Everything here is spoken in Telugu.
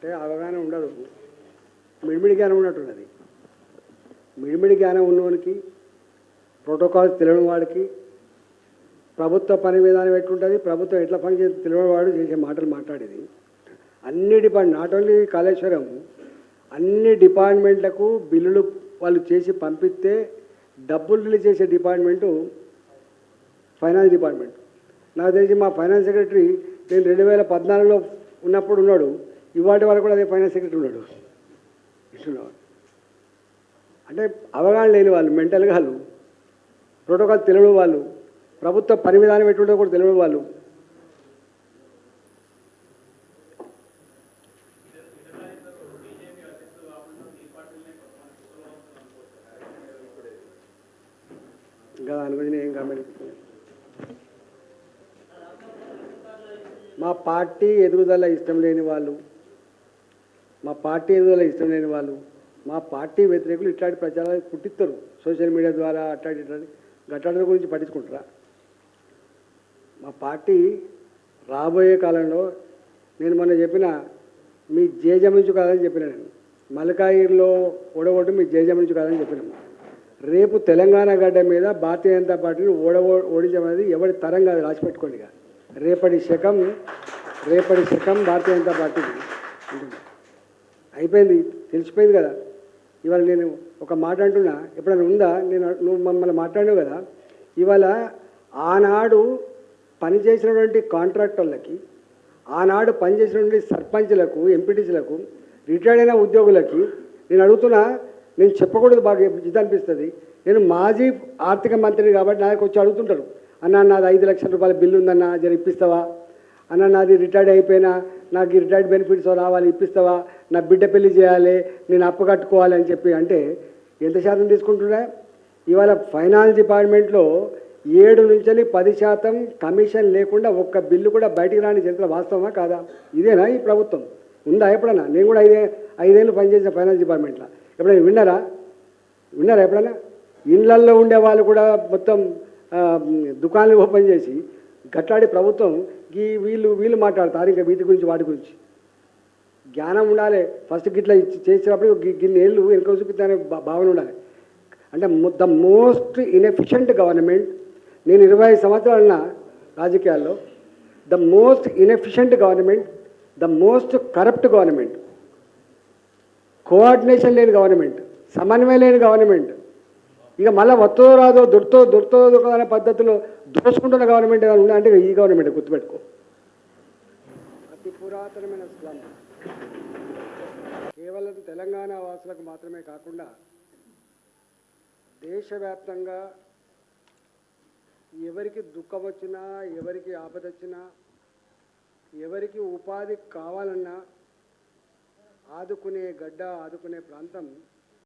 అంటే అవగాహన ఉండదు, మిడిమిడి జ్ఞానం ఉన్నట్టున్నది. మిడిమిడి జ్ఞానం ఉన్నవానికి, ప్రోటోకాల్స్ తెలియని వాడికి, ప్రభుత్వ పని విధానం ఎట్లుంటుంది, ప్రభుత్వం ఎట్లా పని చేసి తెలియని వాడు చేసే మాటలు మాట్లాడేది. అన్ని డిపార్ట్మెంట్, నాట్ ఓన్లీ కాళేశ్వరం, అన్ని డిపార్ట్మెంట్లకు బిల్లులు వాళ్ళు చేసి పంపిస్తే డబ్బులు రిలీజ్ చేసే డిపార్ట్మెంటు ఫైనాన్స్ డిపార్ట్మెంట్. నాకు తెలిసి మా ఫైనాన్స్ సెక్రటరీ నేను 2014లో ఉన్నప్పుడు ఉన్నాడు, ఇవాటి వరకు కూడా అదే ఫైనాన్స్ సెక్రటరీ ఉన్నాడు. ఇస్తున్నవాడు అంటే అవగాహన లేని వాళ్ళు, మెంటల్గా వాళ్ళు, ప్రోటోకాల్ తెలియని వాళ్ళు, ప్రభుత్వ పని విధానం ఎటుండో కూడా తెలియని వాళ్ళు. ఇంకా దాని గురించి ఏం కామెంట్. మా పార్టీ ఎదుగుదల ఇష్టం లేని వాళ్ళు, మా పార్టీ వ్యతిరేకులు ఇట్లాంటి ప్రచారాలు పుట్టిస్తారు సోషల్ మీడియా ద్వారా. అట్లాంటి గట్టాల గురించి పట్టించుకుంటారా? మా పార్టీ రాబోయే కాలంలో, నేను మొన్న చెప్పిన, మీ జేజం నుంచి కాదని చెప్పిన, నేను మల్కాయిర్లో ఓడగొట్టు మీ జేజం నుంచి కాదని చెప్పినాము. రేపు తెలంగాణ గడ్డ మీద భారతీయ జనతా పార్టీని ఓడించమనేది ఎవరి తరం కాదు, రాసిపెట్టుకోండి. రేపటి శకం భారతీయ జనతా పార్టీ ఉంటుంది. అయిపోయింది, తెలిసిపోయింది కదా. ఇవాళ నేను ఒక మాట అంటున్నా, ఎప్పుడైనా ఉందా? నువ్వు మమ్మల్ని మాట్లాడినావు కదా. ఇవాళ ఆనాడు పనిచేసినటువంటి కాంట్రాక్టర్లకి, ఆనాడు పనిచేసినటువంటి సర్పంచ్లకు, ఎంపీటీసీలకు, రిటైర్డ్ అయిన ఉద్యోగులకి నేను అడుగుతున్నా. నేను చెప్పకూడదు, బాగా ఇది అనిపిస్తుంది. నేను మాజీ ఆర్థిక మంత్రిని కాబట్టి నాకు వచ్చి అడుగుతుంటారు, అన్న నాది 5 లక్షల రూపాయల బిల్లు ఉందన్న, జర ఇప్పిస్తావా అన్న, నాది రిటైర్డ్ అయిపోయినా, నాకు ఈ రిటైర్డ్ బెనిఫిట్స్ రావాలి, ఇప్పిస్తావా, నా బిడ్డ పెళ్లి చేయాలి, నేను అప్పు కట్టుకోవాలి అని చెప్పి. అంటే ఎంత శాతం తీసుకుంటున్నా? ఇవాళ ఫైనాన్స్ డిపార్ట్మెంట్లో 7 నుంచి 10% కమిషన్ లేకుండా ఒక్క బిల్లు కూడా బయటికి రాని చరిత్ర వాస్తవమా కాదా? ఇదేనా ఈ ప్రభుత్వం? ఉందా ఎప్పుడన్నా? నేను కూడా 5 ఏళ్ళు పనిచేసిన ఫైనాన్స్ డిపార్ట్మెంట్లో. ఎప్పుడైనా విన్నారా ఎప్పుడైనా? ఇళ్లల్లో ఉండే వాళ్ళు కూడా మొత్తం దుకాణాలు ఓపెన్ చేసి గట్లాడి ప్రభుత్వం వీళ్ళు మాట్లాడతారు ఇంకా వీటి గురించి, వాటి గురించి. జ్ఞానం ఉండాలి. ఫస్ట్ గిట్లా చేసినప్పుడు గిన్ని ఏళ్ళు వెనుక చూపిస్తానే భావన ఉండాలి. అంటే ద మోస్ట్ ఇన్ఎఫిషియంట్ గవర్నమెంట్, నేను 25 సంవత్సరాలున్న రాజకీయాల్లో, the most inefficient government, the most corrupt government, coordination లేని గవర్నమెంట్, సమన్వయం లేని గవర్నమెంట్, ఇక మళ్ళీ వత్తో రాదో దొరుకుతో అనే పద్ధతిలో దోసుకుంటున్న గవర్నమెంట్ ఏమైనా ఉందా అంటే ఈ గవర్నమెంట్. గుర్తుపెట్టుకో, అతి పురాతనమైన స్లమ్ కేవలం తెలంగాణ వాసులకు మాత్రమే కాకుండా దేశవ్యాప్తంగా ఎవరికి దుఃఖం వచ్చినా, ఎవరికి ఆపద వచ్చినా, ఎవరికి ఉపాధి కావాలన్నా ఆదుకునే గడ్డ, ఆదుకునే ప్రాంతం